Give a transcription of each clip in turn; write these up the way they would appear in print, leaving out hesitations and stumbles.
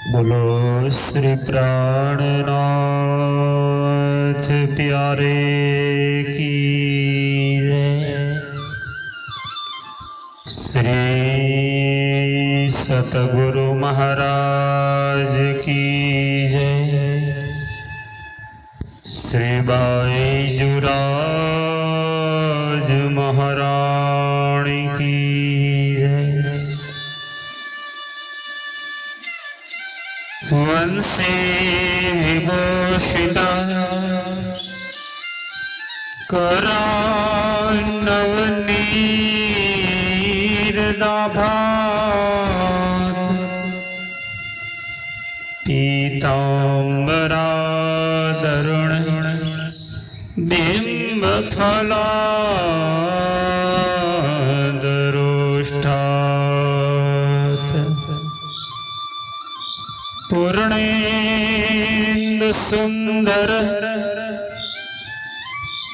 बोलो श्री प्राणनाथ प्यारे की जय। श्री सतगुरु महाराज की जय। श्री बाईजुराज महारानी की जय। वंशे विभूषिता करानवनीरदाभात पीताम्बरादरुण बिम्बफलादरुष्टात् पूर्णेन्दु सुंदर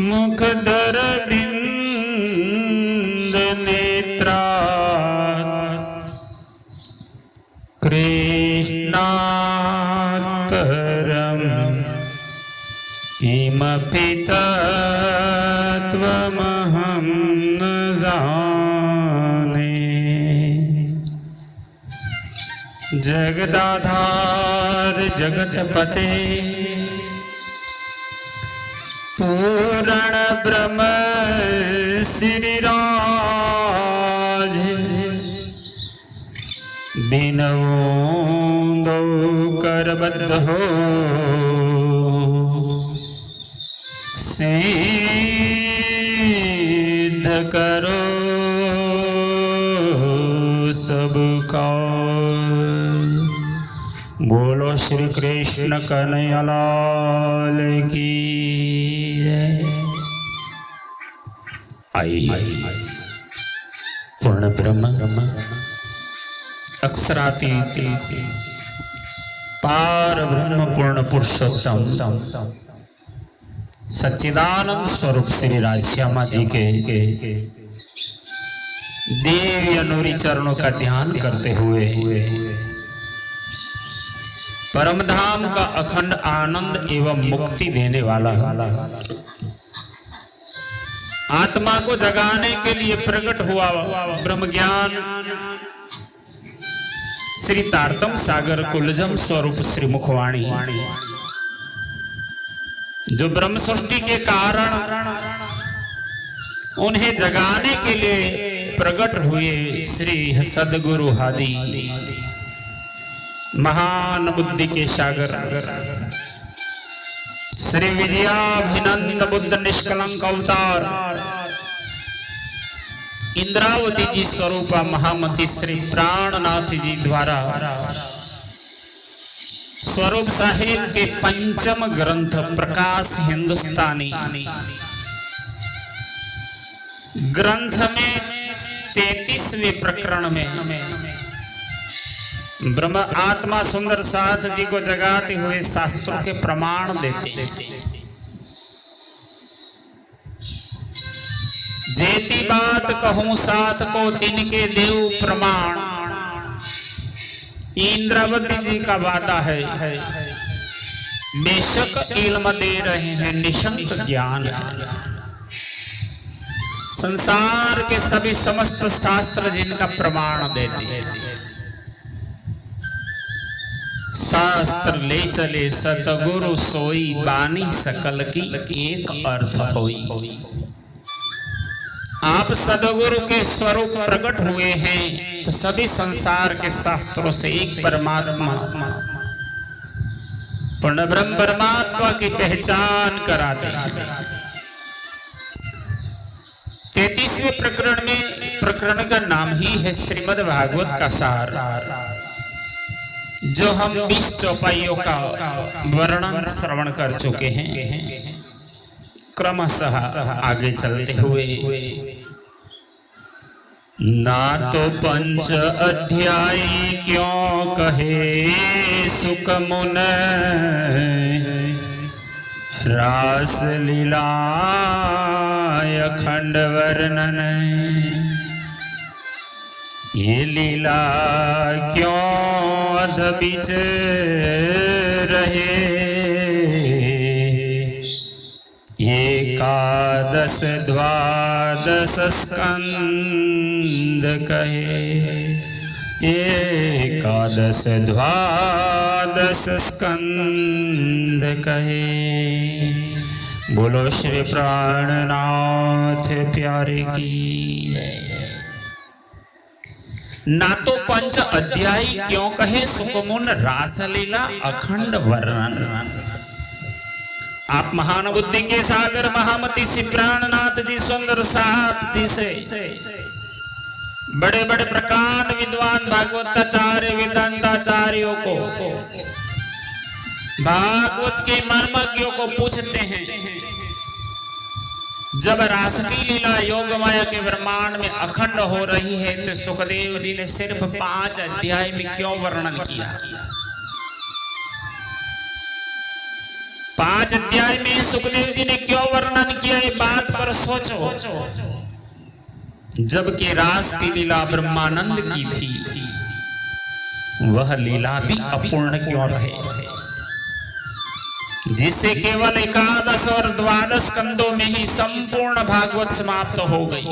मुखधर बिंद नेत्रा कृष्णात् परम किमपि तत्त्वमहं न जाने। जगदाधार जगतपते पूर्ण ब्रह्म श्रीराज बिनवो दो करबद्ध हो सिद्ध करो सबका। बोलो श्री कृष्ण कन्हैया लाल की जय। आई पूर्ण ब्रह्म अक्षरातीत पार ब्रह्म पूर्ण पुरुषोत्तम सच्चिदानंद स्वरूप श्री राजश्यामा जी के देवी अनुरी चरणों का ध्यान करते हुए परम धाम का अखंड आनंद एवं मुक्ति देने वाला आत्मा को जगाने के लिए प्रकट हुआ ब्रह्म ज्ञान श्री तारतम सागर कुलजम स्वरूप श्री मुखवाणी जो ब्रह्म सृष्टि के कारण उन्हें जगाने के लिए प्रकट हुए श्री सदगुरु हादी महान बुद्धि के सागर श्री विजयाभिनंद बुद्ध निष्कलंक अवतार इंद्रावती जी स्वरूपा महामती श्री प्राणनाथ जी द्वारा स्वरूप साहिब के पंचम ग्रंथ प्रकाश हिंदुस्तानी ग्रंथ में 33वें प्रकरण में ब्रह्म आत्मा सुंदर साथ जी को जगाते हुए शास्त्रों के प्रमाण देते जेती बात कहूं साथ को तिनके देव प्रमाण। इंद्रावती जी का वादा है बेशक इल्म दे रहे हैं निशंक ज्ञान है। संसार के सभी समस्त शास्त्र जिनका प्रमाण देते हैं शास्त्र ले चले सतगुरु सोई बानी सकल की एक अर्थ होई। आप सदगुरु के स्वरूप प्रकट हुए हैं तो सभी संसार के शास्त्रों से एक परमात्मा पूर्ण ब्रह्म परमात्मा की पहचान कराते हैं। 33वें प्रकरण में प्रकरण का नाम ही है श्रीमद् भागवत का सार जो हम 20 चौपाइयों का वर्णन श्रवण कर चुके हैं। क्रमशः आगे चलते हुए ना तो पंच अध्याय क्यों कहे सुख मुन रास लीला अखंड वर्णन ये लीला क्यों अध बीच रहे, एकादश द्वादश स्कंद कहे, एकादश द्वादश स्कंद कहे। बोलो श्री प्राणनाथ प्यारे की। ना तो पंच अध्याय क्यों कहे सुखमुन रासलीला अखंड वर्णन। आप महान बुद्धि के सागर महामती श्री प्राणनाथ जी सुंदर साथ जी से बड़े बड़े प्रकांड विद्वान भागवताचार्य वेदांताचार्यों को भागवत के मर्मज्ञों को पूछते हैं, जब रास की लीला योग माया के ब्रह्मांड में अखंड हो रही है तो सुखदेव जी ने सिर्फ 5 अध्याय में क्यों वर्णन किया? 5 अध्याय में सुखदेव जी ने क्यों वर्णन किया? ये बात पर सोचो। जबकि रास की लीला ब्रह्मानंद की थी, वह लीला भी अपूर्ण क्यों रहे, जिससे केवल एकादश और द्वादश स्कंदों में ही संपूर्ण भागवत समाप्त हो गई।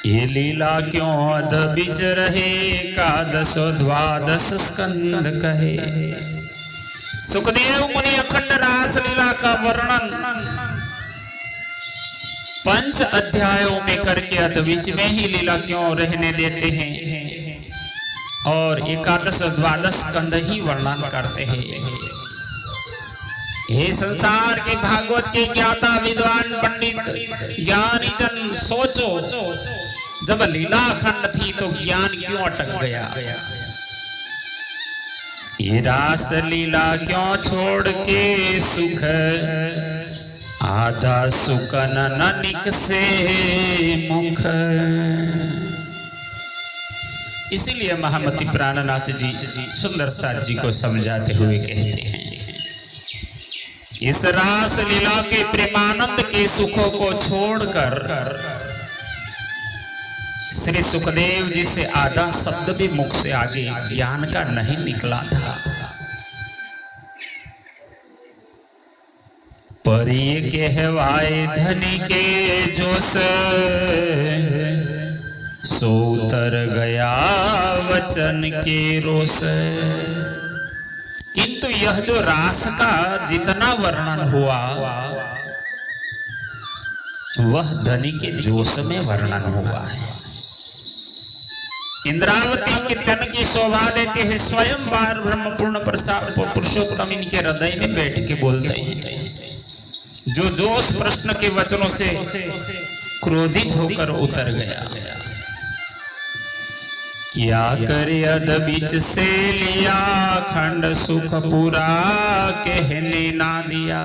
ये लीला क्यों अध बीच रहे, एकादश और द्वादश स्कंद कहे। सुखदेव मुनि अखंड रास लीला का वर्णन 5 अध्यायों में करके अध बीच में ही लीला क्यों रहने देते हैं और एकादश द्वादश स्कंद ही वर्णन करते हैं। हे संसार के भागवत के ज्ञाता विद्वान पंडित ज्ञानी जन, सोचो, जब लीला अखंड थी तो ज्ञान क्यों अटक गया? ये रास लीला क्यों छोड़ के सुख आधा सुकन ननिक से मुख। इसीलिए महामती प्राणनाथ जी सुंदर साथ जी को समझाते हुए कहते हैं, इस रास लीला के प्रेमानंद के सुखों को छोड़कर श्री सुखदेव जी से आधा शब्द भी मुख से आगे ज्ञान का नहीं निकला था। परी कहवाए धनी के जोश, सो उतर गया वचन के रोष। किंतु यह जो रास का जितना वर्णन हुआ वह धनी के जोश में वर्णन हुआ है। इंद्रावती के तन की शोभा देते हैं, स्वयं बार ब्रह्म पूर्ण पुरुषोत्तम इनके हृदय में बैठ के बोलते हैं। जो जोश प्रश्न के वचनों से क्रोधित होकर उतर गया। क्या करे अध बीच से लिया, खंड सुख पूरा कहने ना दिया।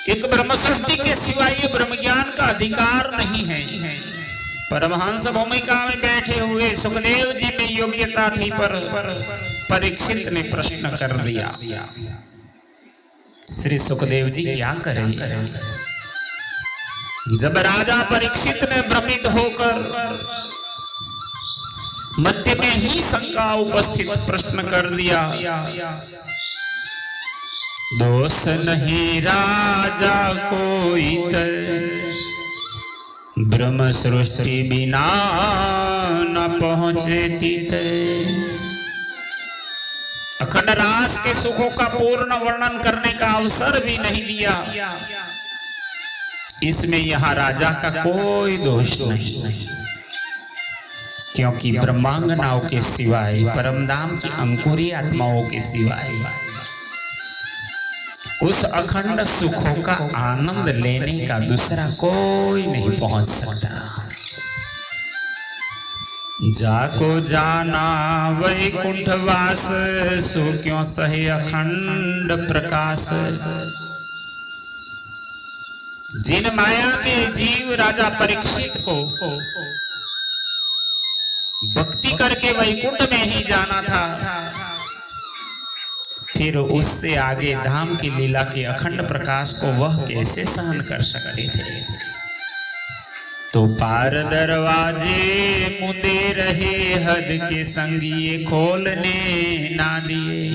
एक ब्रह्म सृष्टि के सिवाय ये ब्रह्म ज्ञान का अधिकार नहीं है। परमहंस भूमिका में बैठे हुए सुखदेव जी में योग्यता थी, पर परीक्षित ने प्रश्न कर दिया। श्री सुखदेव जी क्या करें? जब राजा परीक्षित ने भ्रमित होकर मध्य में ही शंका उपस्थित प्रश्न कर दिया, दोष नहीं राजा कोई ब्रह्म सृष्टि बिना न पहुंचे तीत। अखंड रास के सुखों का पूर्ण वर्णन करने का अवसर भी नहीं दिया। इसमें यहाँ राजा का कोई दोष नहीं, क्योंकि ब्रह्मांगनाओं के सिवाय, परमधाम की अंकुरी आत्माओं के सिवाय उस अखंड सुखों का आनंद लेने का दूसरा कोई नहीं पहुंच सकता। जाको जाना वैकुंठ वास, सो क्यों सहे अखंड प्रकाश। जिन माया के जीव राजा परीक्षित को भक्ति करके वैकुंठ में ही जाना था, फिर उससे आगे धाम की लीला के अखंड प्रकाश को वह कैसे सहन कर सकते थे? तो पार दरवाजे मुदे रहे, हद के संग ये खोलने ना दिए।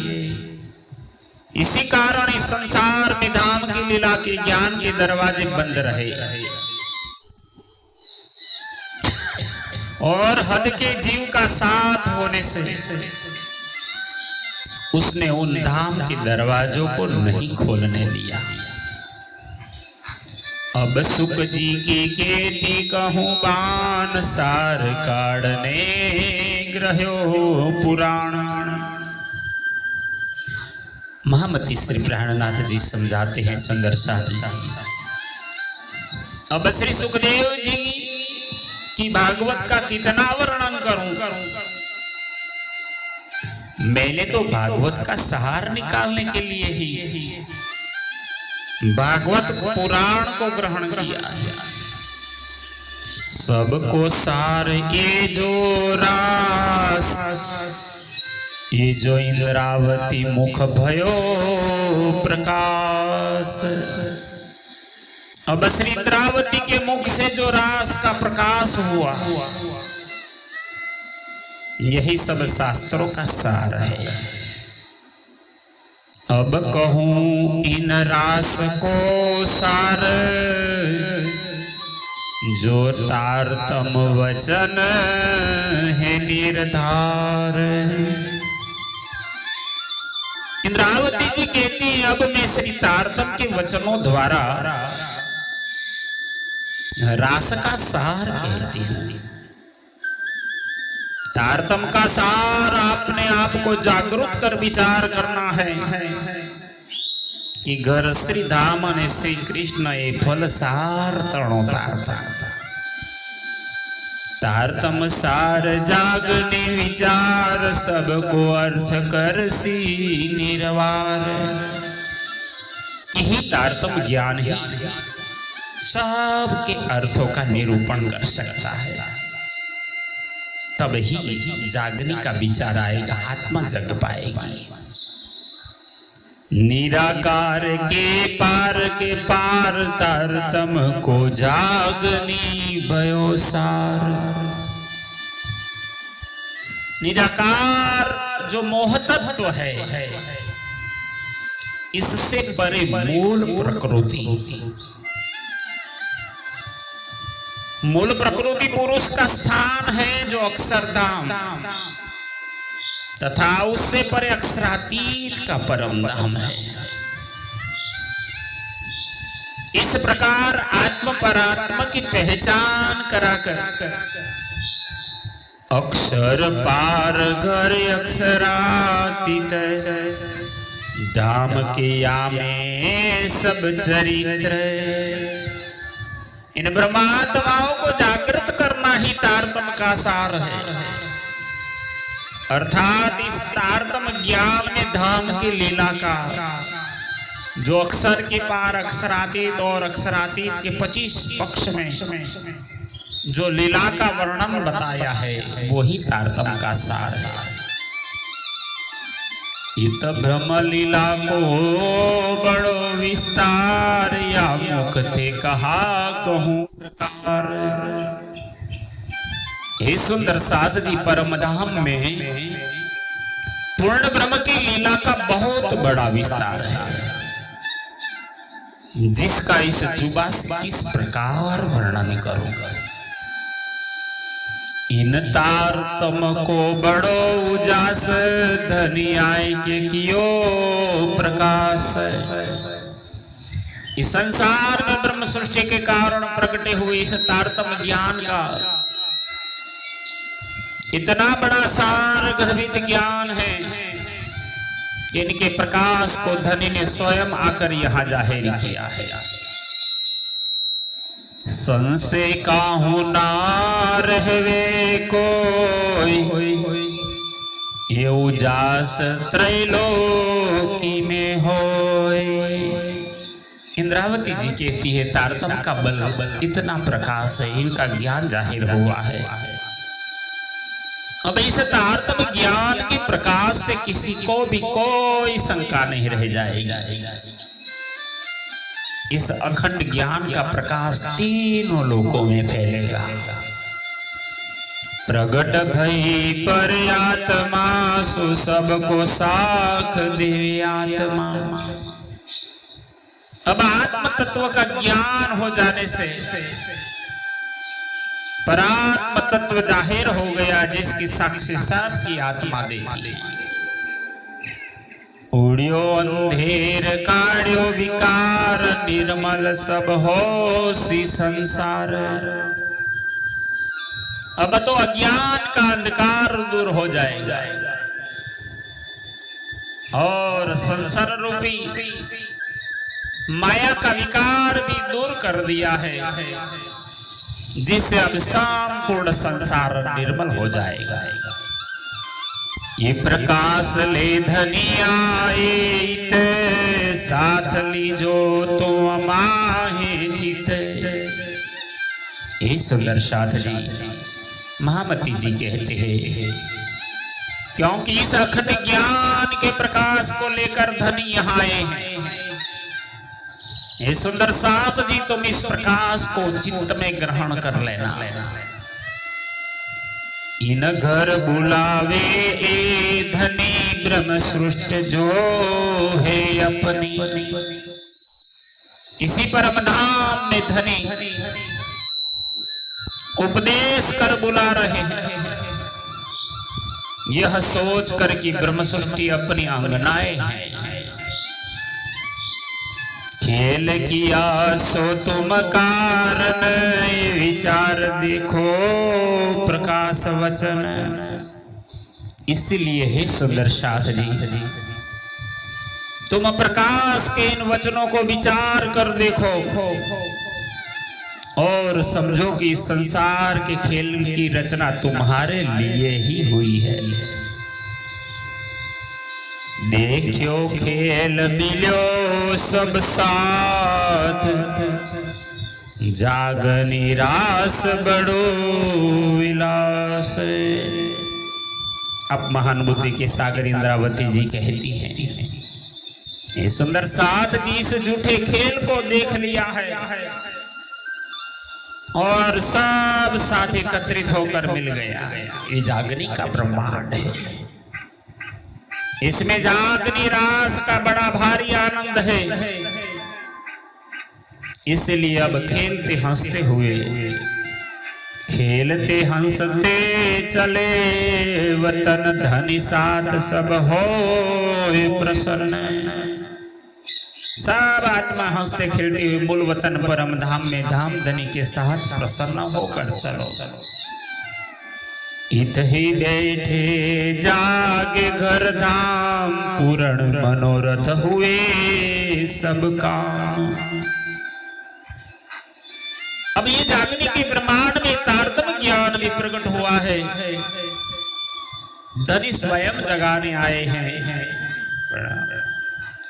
इसी कारण इस संसार में धाम की लीला के ज्ञान के दरवाजे बंद रहे और हद के जीव का साथ होने से उसने उन धाम के दरवाजों को नहीं खोलने दिया। अब सुख जी की खेती कहूं बान, सार काढ़ने ग्रह्यो पुराण। महामती श्री प्राणनाथ जी समझाते हैं सुंदर साथ। अब श्री सुखदेव जी की भागवत का कितना वर्णन करूं। मैंने तो भागवत का सार निकालने के लिए ही भागवत पुराण को ग्रहण किया। सबको सार ये जो रास, ये जो इंद्रावती मुख भयो प्रकाश। अब श्री इंद्रावती के मुख से जो रास का प्रकाश हुआ, यही सब शास्त्रों का सार है। अब कहूं इन रास को सार, जो तारतम वचन है निर्धार। इंद्रावती जी कहती हैं, अब मैं श्री तारतम के वचनों द्वारा रास का सार कहती हूं। तारतम का सार अपने आप को जागरूक कर विचार करना है कि घर श्री धाम ने श्री कृष्ण ए फल सार तणो तारतम सार जागने विचार, सबको अर्थ कर सी निर्वार। यही तारतम ज्ञान है, सबके अर्थों का निरूपण कर सकता है। तब ही जागने का विचार आएगा, आत्मा जग पाएगी। निराकार के पार तारतम को जागनी भयो सार। निराकार जो मोह तत्व है, इससे परे मूल प्रकृति पुरुष का स्थान है, जो अक्षरधाम, तथा उससे परे अक्षरातीत का परम धाम है। इस प्रकार आत्म परात्मा की पहचान कराकर अक्षर पार घर अक्षरातीत, धाम के यामे सब चरित्र। इन ब्रह्मात्माओं को जागृत करना ही तारतम का सार है। अर्थात इस तारतम ज्ञान में धाम की लीला का, जो अक्षर के पार अक्षरातीत और अक्षरातीत के 25 पक्ष में जो लीला का वर्णन बताया है, वो ही तारतम का सार है। इत ब्रह्म लीला को बड़ो विस्तार, या मुख थे कहा कहूं प्रकार। हे सुंदर साथ जी, परम धाम में पूर्ण ब्रह्म की लीला का बहुत बड़ा विस्तार है, जिसका इस जुबा से किस प्रकार वर्णन करूंगा। इन तारतम को बड़ो उजास, धनी आय के कियो प्रकाश। इस संसार में ब्रह्म सृष्टि के कारण प्रकटे हुए इस तारतम ज्ञान का इतना बड़ा सार गर्भित ज्ञान है कि इनके प्रकाश को धनी ने स्वयं आकर यहाँ जाहिर किया है। संशय काहू ना रहवे कोई, ये उजास त्रैलोकी में होय। इंद्रावती जी कहती है, तारतम का बल इतना प्रकाश है, इनका ज्ञान जाहिर हुआ है। अब इस तारतम ज्ञान के प्रकाश से किसी को भी कोई शंका नहीं रह जाएगी। इस अखंड ज्ञान का प्रकाश तीनों लोकों में फैलेगा। प्रगट भई पर आत्मा सो सबको साख देवी आत्मा। अब आत्म तत्व का ज्ञान हो जाने से परात्म तत्व जाहिर हो गया, जिसकी साक्षी सबकी आत्मा देखी। उड़ियो अंधेर काढ़ियो विकार, निर्मल सब हो सी संसार। अब तो अज्ञान का अंधकार दूर हो जाएगा और संसार रूपी माया का विकार भी दूर कर दिया है, जिससे अब संपूर्ण संसार निर्मल हो जाएगा। ये प्रकाश ले धनी आए साथ लीजो तो माहे चित। ये सुंदर साथ जी महामती जी कहते हैं, क्योंकि इस अखंड ज्ञान के प्रकाश को लेकर धनी यहाँ आए हैं। ये सुंदर साथ जी तुम इस प्रकाश को चित्त में ग्रहण कर लेना। इन घर बुलावे ए धनी ब्रह्म सृष्टि जो है अपनी। इसी परम धाम में धनी उपदेश कर बुला रहे हैं, यह सोच कर कि ब्रह्म सृष्टि अपनी आंगनाएं हैं। खेल किया सो तुम कारण, विचार देखो प्रकाश वचन। इसलिए हे सुंदर साथ जी तुम प्रकाश के इन वचनों को विचार कर देखो और समझो कि संसार के खेल की रचना तुम्हारे लिए ही हुई है। देखियो खेल मिलो सब साथ, जाग निराश बड़ो विलास। अब महान बुद्धि के सागर इंद्रावती जी कहती हैं, ये सुंदर साथ जी इस झूठे खेल को देख लिया है और सब साथ एकत्रित होकर मिल गया। ये जागनी का ब्रह्मांड है, इसमें जागनी रास का बड़ा भारी आनंद है। इसलिए अब खेलते हंसते हुए, खेलते हंसते चले वतन धनी साथ सब हो प्रसन्न। सब आत्मा हंसते खेलते हुए मूल वतन परम धाम में धाम धनी के साथ प्रसन्न होकर चलो। इत ही बैठे जागे घर धाम, पूर्ण मनोरथ हुए सब काम। अब ये जागने के ब्रह्मांड में तारतम्य ज्ञान भी प्रकट हुआ है। धनी स्वयं जगाने आए हैं।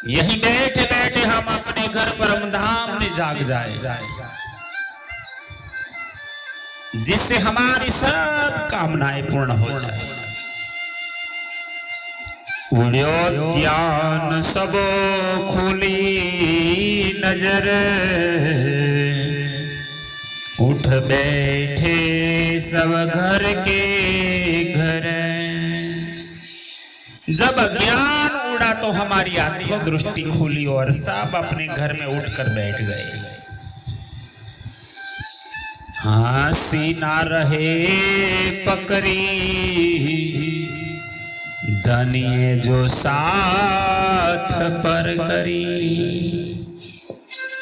यही बैठे बैठे हम अपने घर परम धाम में जाग जाए, जिससे हमारी सब कामनाएं पूर्ण हो जाए। उड़्यो ज्ञान सबो खुली नजर, उठ बैठे सब घर के घर। जब ज्ञान उड़ा तो हमारी आत्म दृष्टि खुली और सब अपने घर में उठकर बैठ गए। हंसी ना रहे पकड़ी, धनिये जो साथ पर करी।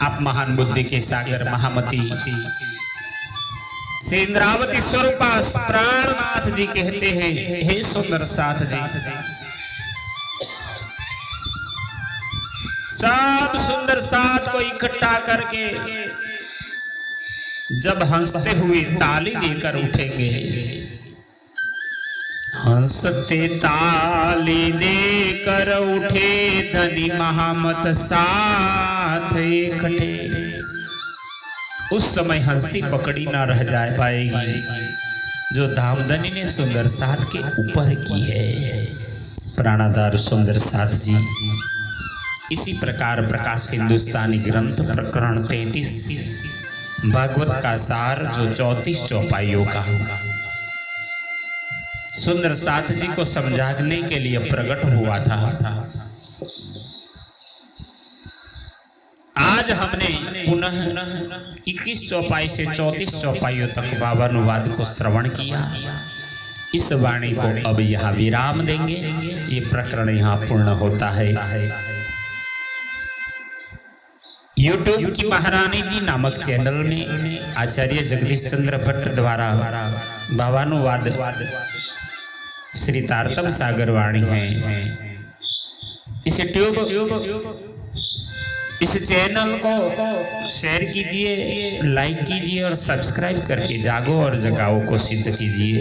आप महान बुद्धि के सागर महामती से इंद्रावती स्वरूपा प्राणनाथ जी कहते हैं, हे सुंदर साथ जी, सब सुंदर साथ को इकट्ठा करके जब हंसते हुए ताली देकर उठेंगे, हंसते ताली देकर उठे धनी महामत साथ इकट्ठे, उस समय हंसी पकड़ी ना रह जा पाएगी जो धामधनी ने सुंदर साथ के ऊपर की है। प्राणाधार सुंदर साथ जी इसी प्रकार प्रकाश हिंदुस्तानी ग्रंथ प्रकरण 33 भागवत का सार जो 34 चौपाइयों का सुंदर साथ जी को समझाने के लिए प्रकट हुआ था। आज हमने पुनः 21 चौपाई से 34 चौपाइयों तक भावानुवाद को श्रवण किया। इस वाणी को अब यहाँ विराम देंगे। ये प्रकरण यहाँ पूर्ण होता है। यूट्यूब की महारानी जी नामक चैनल में आचार्य जगदीश चंद्र भट्ट द्वारा भावानुवाद श्री तारतम सागर वाणी है। इस चैनल को शेयर कीजिए, लाइक कीजिए और सब्सक्राइब करके जागो और जगाओ को सिद्ध कीजिए।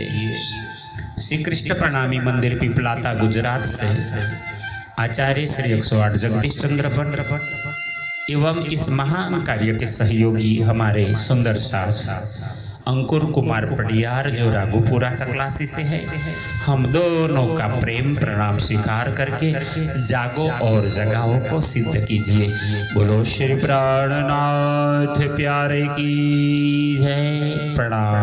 श्री कृष्ण प्रणामी मंदिर पिपलाता गुजरात से आचार्य श्री 108 जगदीश चंद्र भट्ट एवं इस महान कार्य के सहयोगी हमारे सुंदर साथ अंकुर कुमार पडियार जो राघोपुरा चकलासी से है, हम दोनों का प्रेम प्रणाम स्वीकार करके जागो और जगाओ को सिद्ध कीजिए। बोलो श्री प्राणनाथ प्यारे की जय। प्रणाम।